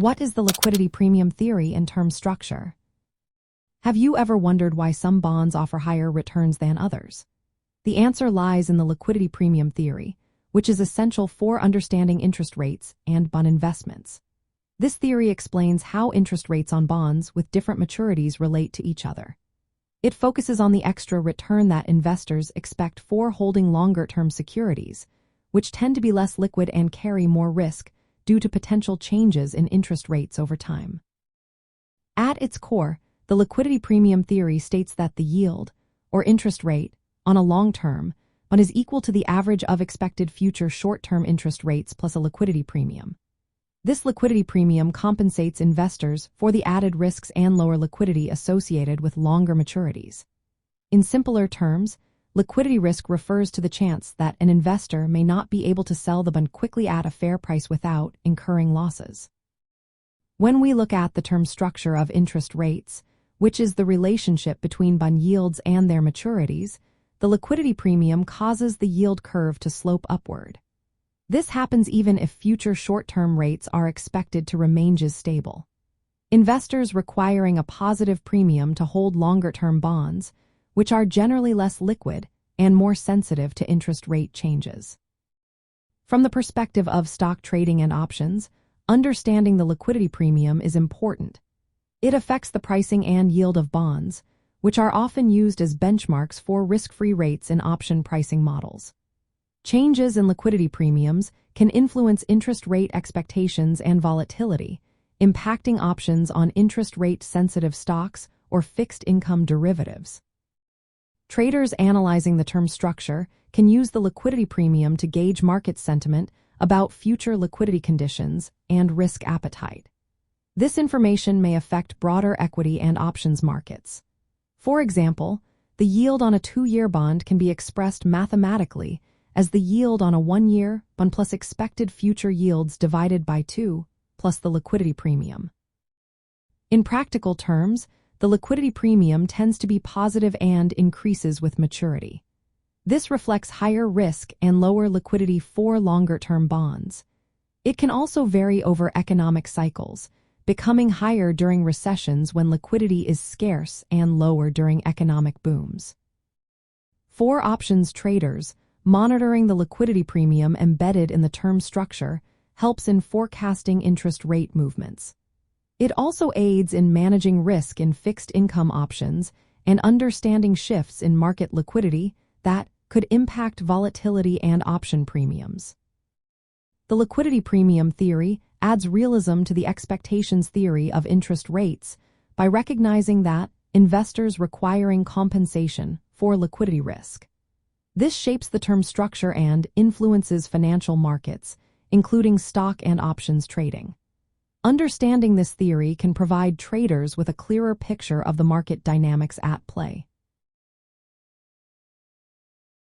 What is the liquidity premium theory and term structure? Have you ever wondered why some bonds offer higher returns than others? The answer lies in the liquidity premium theory, which is essential for understanding interest rates and bond investments. This theory explains how interest rates on bonds with different maturities relate to each other. It focuses on the extra return that investors expect for holding longer-term securities, which tend to be less liquid and carry more risk due to potential changes in interest rates over time. At its core, the liquidity premium theory states that the yield, or interest rate, on a long-term bond is equal to the average of expected future short-term interest rates plus a liquidity premium. This liquidity premium compensates investors for the added risks and lower liquidity associated with longer maturities. In simpler terms, liquidity risk refers to the chance that an investor may not be able to sell the bond quickly at a fair price without incurring losses. When we look at the term structure of interest rates, which is the relationship between bond yields and their maturities, the liquidity premium causes the yield curve to slope upward. This happens even if future short-term rates are expected to remain stable. Investors requiring a positive premium to hold longer-term bonds, which are generally less liquid and more sensitive to interest rate changes. From the perspective of stock trading and options, understanding the liquidity premium is important. It affects the pricing and yield of bonds, which are often used as benchmarks for risk-free rates in option pricing models. Changes in liquidity premiums can influence interest rate expectations and volatility, impacting options on interest rate-sensitive stocks or fixed-income derivatives. Traders analyzing the term structure can use the liquidity premium to gauge market sentiment about future liquidity conditions and risk appetite. This information may affect broader equity and options markets. For example, the yield on a 2-year bond can be expressed mathematically as the yield on a 1-year bond plus expected future yields divided by 2 plus the liquidity premium. In practical terms, the liquidity premium tends to be positive and increases with maturity. This reflects higher risk and lower liquidity for longer-term bonds. It can also vary over economic cycles, becoming higher during recessions when liquidity is scarce and lower during economic booms. For options traders, monitoring the liquidity premium embedded in the term structure helps in forecasting interest rate movements. It also aids in managing risk in fixed income options and understanding shifts in market liquidity that could impact volatility and option premiums. The liquidity premium theory adds realism to the expectations theory of interest rates by recognizing that investors requiring compensation for liquidity risk. This shapes the term structure and influences financial markets, including stock and options trading. Understanding this theory can provide traders with a clearer picture of the market dynamics at play.